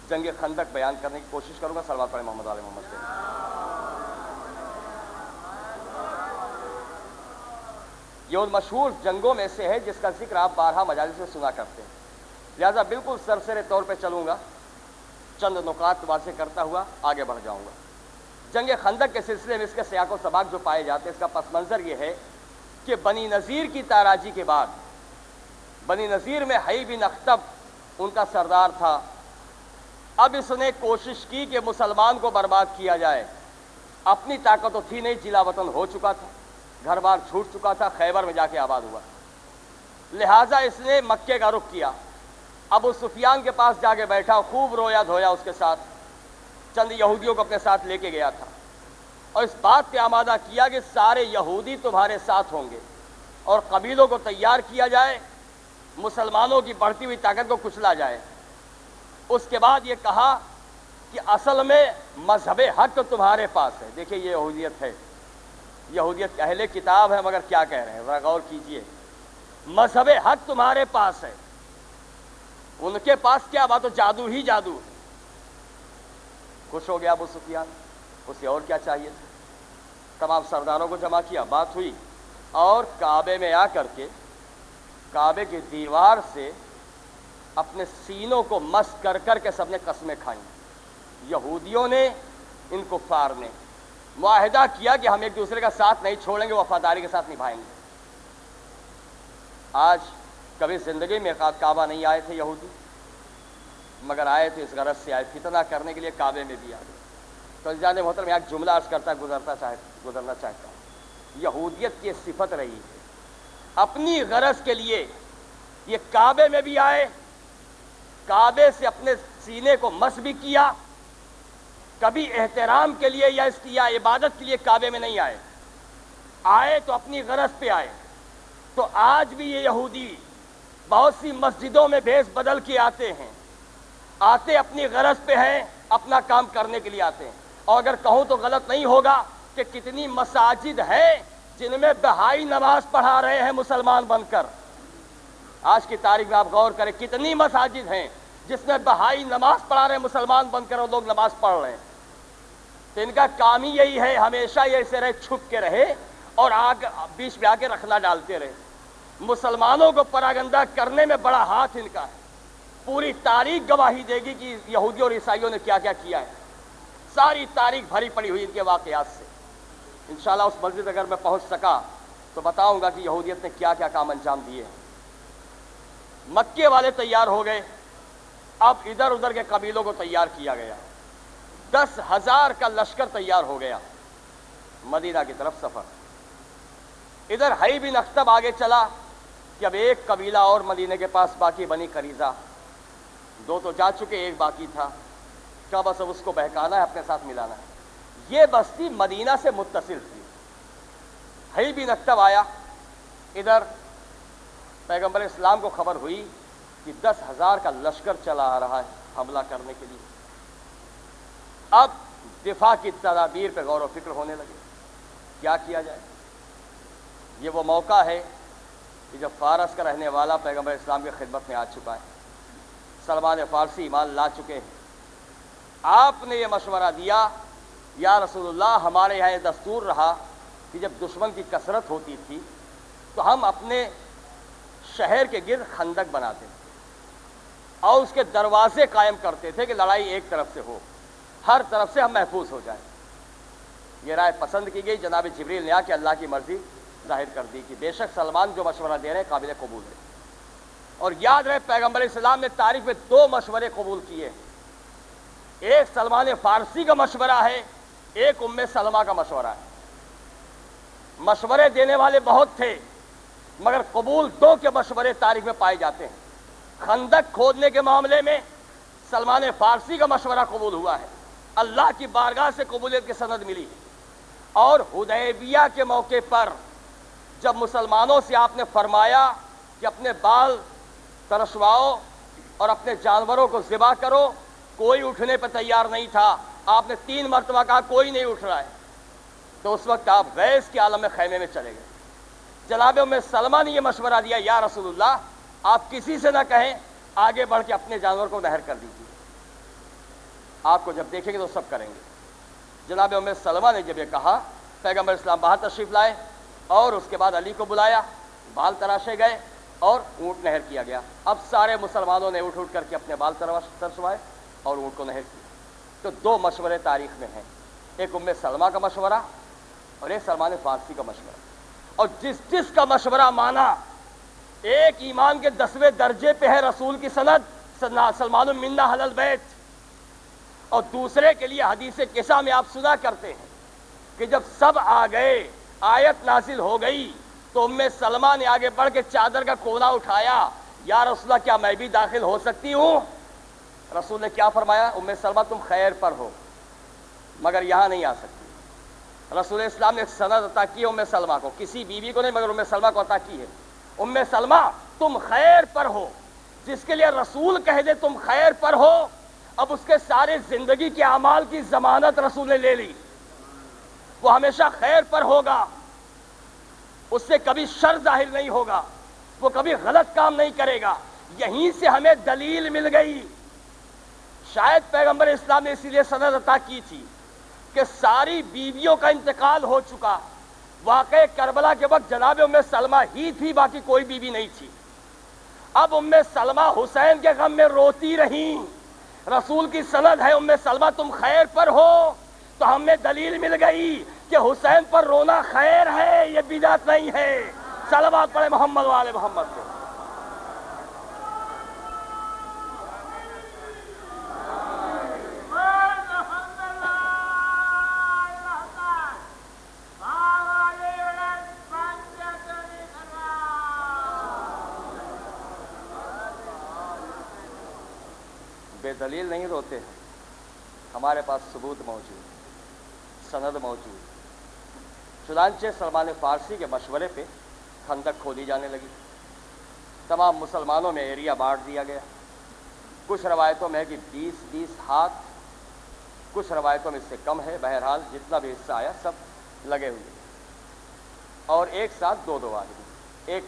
جنگ خندق بیان کرنے کی کوشش کروں گا۔ صلوات پڑھیں محمد علیہ محمد سے۔ یہ ان مشہور جنگوں میں سے ہے جس کا ذکر آپ بارہا مجالس میں سنا کرتے ہیں، لہذا بالکل سرسرے طور پہ چلوں گا، چند نکات واضح کرتا ہوا آگے بڑھ جاؤں گا۔ جنگ خندق کے سلسلے میں اس کے سیاق و سباق جو پائے جاتے ہیں اس کا پس منظر یہ ہے کہ بنی نذیر کی تاراجی کے بعد، بنی نذیر میں حی بن اخطب ان کا سردار تھا، اب اس نے کوشش کی کہ مسلمان کو برباد کیا جائے۔ اپنی طاقت تو تھی نہیں، جلا وطن ہو چکا تھا، گھر بار چھوٹ چکا تھا، خیبر میں جا کے آباد ہوا، لہٰذا اس نے مکے کا رخ کیا۔ ابو سفیان کے پاس جا کے بیٹھا، خوب رویا دھویا اس کے ساتھ، چند یہودیوں کو اپنے ساتھ لے کے گیا تھا اور اس بات پہ آمادہ کیا کہ سارے یہودی تمہارے ساتھ ہوں گے اور قبیلوں کو تیار کیا جائے، مسلمانوں کی بڑھتی ہوئی طاقت کو کچلا جائے۔ اس کے بعد یہ کہا کہ اصل میں مذہب حق تمہارے پاس ہے۔ دیکھیں یہ یہودیت ہے، یہودیت اہل کتاب ہے مگر کیا کہہ رہے ہیں ذرا غور کیجئے، مذہب حق تمہارے پاس ہے۔ ان کے پاس کیا بات ہو، جادو ہی جادو۔ خوش ہو گیا ابو سفیان، اسے اور کیا چاہیے تھا۔ تمام سرداروں کو جمع کیا، بات ہوئی، اور کعبے میں آ کر کے کعبے کی دیوار سے اپنے سینوں کو مس کر کر کے سب نے قسمیں کھائیں۔ یہودیوں نے، ان کفار نے معاہدہ کیا کہ ہم ایک دوسرے کا ساتھ نہیں چھوڑیں گے، وفاداری کے ساتھ نبھائیں گے۔ آج کبھی زندگی میں کعبہ نہیں آئے تھے یہودی، مگر آئے تو اس غرض سے آئے، فتنہ کرنے کے لیے کعبے میں بھی آ گئے۔ تو جان محترم ایک جملہ عرض کرتا گزرنا چاہتا ہوں، یہودیت کی صفت رہی ہے، اپنی غرض کے لیے یہ کعبے میں بھی آئے، کعبے سے اپنے سینے کو مس بھی کیا، کبھی احترام کے لیے یا اس کی یا عبادت کے لیے کعبے میں نہیں آئے، آئے تو اپنی غرض پہ آئے۔ تو آج بھی یہ یہودی بہت سی مسجدوں میں بھیس بدل کے آتے ہیں، آتے اپنی غرض پہ ہیں، اپنا کام کرنے کے لیے آتے ہیں۔ اور اگر کہوں تو غلط نہیں ہوگا کہ کتنی مساجد ہیں جن میں بہائی نماز پڑھا رہے ہیں مسلمان بن کر۔ آج کی تاریخ میں آپ غور کریں، کتنی مساجد ہیں جس میں بہائی نماز پڑھا رہے ہیں مسلمان بن کر، اور لوگ نماز پڑھ رہے ہیں۔ تو ان کا کام ہی یہی ہے، ہمیشہ یہ ایسے رہے، چھپ کے رہے اور بیچ میں آ کے رکھنا ڈالتے رہے۔ مسلمانوں کو پراگندہ کرنے میں بڑا ہاتھ ان کا ہے۔ پوری تاریخ گواہی دے گی کہ یہودیوں اور عیسائیوں نے کیا کیا کیا ہے، ساری تاریخ بھری پڑی ہوئی ان کے واقعات سے۔ انشاءاللہ اس مسجد اگر میں پہنچ سکا تو بتاؤں گا کہ یہودیت نے کیا کیا کام انجام دیے ہیں۔ مکے والے تیار ہو گئے، اب ادھر ادھر کے قبیلوں کو تیار کیا گیا، 10,000 کا لشکر تیار ہو گیا، مدینہ کی طرف سفر۔ ادھر حی بن اخطب آگے چلا، کہ اب ایک قبیلہ اور مدینے کے پاس باقی، بنی قریظہ، دو تو جا چکے، ایک باقی تھا، کیا بس اب اس کو بہکانا ہے، اپنے ساتھ ملانا ہے۔ یہ بستی مدینہ سے متصل تھی۔ حی بن اکتب آیا ادھر، پیغمبر اسلام کو خبر ہوئی کہ 10,000 کا لشکر چلا آ رہا ہے حملہ کرنے کے لیے۔ اب دفاع کی تدابیر پہ غور و فکر ہونے لگے، کیا کیا جائے۔ یہ وہ موقع ہے کہ جب فارس کا رہنے والا پیغمبر اسلام کی خدمت میں آ چکا ہے، سلمان فارسی ایمان لا چکے ہیں۔ آپ نے یہ مشورہ دیا، یا رسول اللہ، ہمارے یہاں یہ دستور رہا کہ جب دشمن کی کثرت ہوتی تھی تو ہم اپنے شہر کے گرد خندق بناتے تھے اور اس کے دروازے قائم کرتے تھے کہ لڑائی ایک طرف سے ہو، ہر طرف سے ہم محفوظ ہو جائیں۔ یہ رائے پسند کی گئی، جناب جبریل نے آ کے اللہ کی مرضی ظاہر کر دی کہ بے شک سلمان جو مشورہ دے رہے ہیں قابل قبول ہے۔ اور یاد رہے پیغمبر اسلام نے تاریخ میں 2 مشورے قبول کیے، ایک سلمان فارسی کا مشورہ ہے، ایک ام سلمہ کا مشورہ ہے۔ مشورے دینے والے بہت تھے مگر قبول 2 کے مشورے تاریخ میں پائے جاتے ہیں۔ خندق کھودنے کے معاملے میں سلمان فارسی کا مشورہ قبول ہوا ہے، اللہ کی بارگاہ سے قبولیت کی سند ملی۔ اور حدیبیہ کے موقع پر جب مسلمانوں سے آپ نے فرمایا کہ اپنے بال ترشواؤ اور اپنے جانوروں کو ذبح کرو، کوئی اٹھنے پہ تیار نہیں تھا۔ آپ نے 3 مرتبہ کہا کوئی نہیں اٹھ رہا ہے، تو اس وقت آپ غیظ کے عالم میں خیمے میں چلے گئے۔ جناب ام سلمہ نے یہ مشورہ دیا، یا رسول اللہ، آپ کسی سے نہ کہیں، آگے بڑھ کے اپنے جانور کو نہر کر دیجیے، آپ کو جب دیکھیں گے تو سب کریں گے۔ جناب ام سلمہ نے جب یہ کہا، پیغمبر اسلام باہر تشریف لائے اور اس کے بعد علی کو بلایا، بال تراشے گئے اور اونٹ نہر کیا گیا۔ اب سارے مسلمانوں نے اٹھ کر کے اپنے بال ترشوائے اور اونٹ کو نہر کیا۔ تو 2 مشورے تاریخ میں ہیں، ایک ام سلمہ کا مشورہ اور ایک سلمان فارسی کا مشورہ۔ اور جس کا مشورہ مانا، ایک ایمان کے 10ویں درجے پہ ہے رسول کی سند، سلمان منا اہل البیت، اور دوسرے کے لیے حدیث قصہ میں آپ سنا کرتے ہیں کہ جب سب آ گئے، آیت نازل ہو گئی تو ام سلمہ نے آگے بڑھ کے چادر کا کونا اٹھایا، یا رسول اللہ کیا میں بھی داخل ہو سکتی ہوں؟ رسول نے کیا فرمایا؟ ام سلمہ تم خیر پر ہو مگر یہاں نہیں آ سکتی۔ رسول اسلام نے سند عطا کی ام سلمہ کو، کسی بیوی کو نہیں مگر ام سلمہ کو عطا کی ہے۔ ام سلمہ تم خیر پر ہو، جس کے لیے رسول کہہ دے تم خیر پر ہو، اب اس کے سارے زندگی کے اعمال کی ضمانت رسول نے لے لی، وہ ہمیشہ خیر پر ہوگا، اس سے کبھی شر ظاہر نہیں ہوگا، وہ کبھی غلط کام نہیں کرے گا۔ یہیں سے ہمیں دلیل مل گئی، شاید پیغمبر اسلام نے اسی لیے سند عطا کی تھی کہ ساری بیویوں کا انتقال ہو چکا، واقع کربلا کے وقت جناب ام سلمہ ہی تھی، باقی کوئی بیوی نہیں تھی۔ اب ام سلمہ حسین کے غم میں روتی رہیں، رسول کی سند ہے ام سلمہ تم خیر پر ہو، تو ہمیں دلیل مل گئی کہ حسین پر رونا خیر ہے، یہ بدعت نہیں ہے۔ صلوات پڑھے محمد وآل محمد کو۔ بے دلیل نہیں روتے ہیں، ہمارے پاس ثبوت موجود، سند موجود۔ چنانچہ سلمان فارسی کے مشورے پہ خندق کھودی جانے لگی، تمام مسلمانوں میں ایریا بانٹ دیا گیا۔ کچھ روایتوں میں ہے کہ 20 ہاتھ، کچھ روایتوں میں اس سے کم ہے، بہرحال جتنا بھی حصہ آیا سب لگے ہوئے، اور ایک ساتھ 2 آدمی، ایک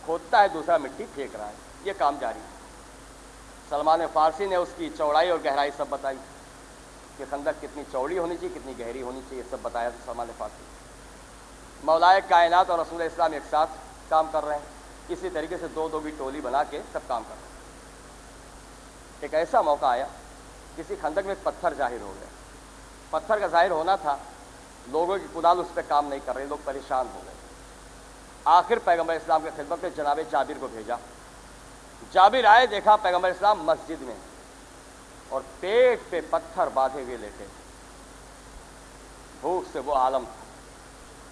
کھودتا ہے دوسرا مٹی پھینک رہا ہے، یہ کام جاری ہے۔ سلمان فارسی نے اس کی چوڑائی اور گہرائی سب بتائی کہ خندق کتنی چوڑی ہونی چاہیے، کتنی گہری ہونی چاہیے، سب بتایا تھا سلمان فارسی۔ مولائے کائنات اور رسول اسلام ایک ساتھ کام کر رہے ہیں، اسی طریقے سے 2 کی ٹولی بنا کے سب کام کر رہے ہیں۔ ایک ایسا موقع آیا، کسی خندق میں ایک پتھر ظاہر ہو گیا، پتھر کا ظاہر ہونا تھا، لوگوں کی کدال اس پہ کام نہیں کر رہے، لوگ پریشان ہو گئے۔ آخر پیغمبر اسلام کی خدمت میں جناب جابر کو بھیجا، جابر آئے، دیکھا پیغمبر اسلام مسجد میں اور پیٹ پہ پتھر باندھے ہوئے لیٹے، بھوک سے وہ عالم تھا،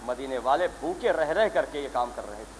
مدینے والے بھوکے رہ کر کے یہ کام کر رہے تھے۔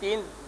3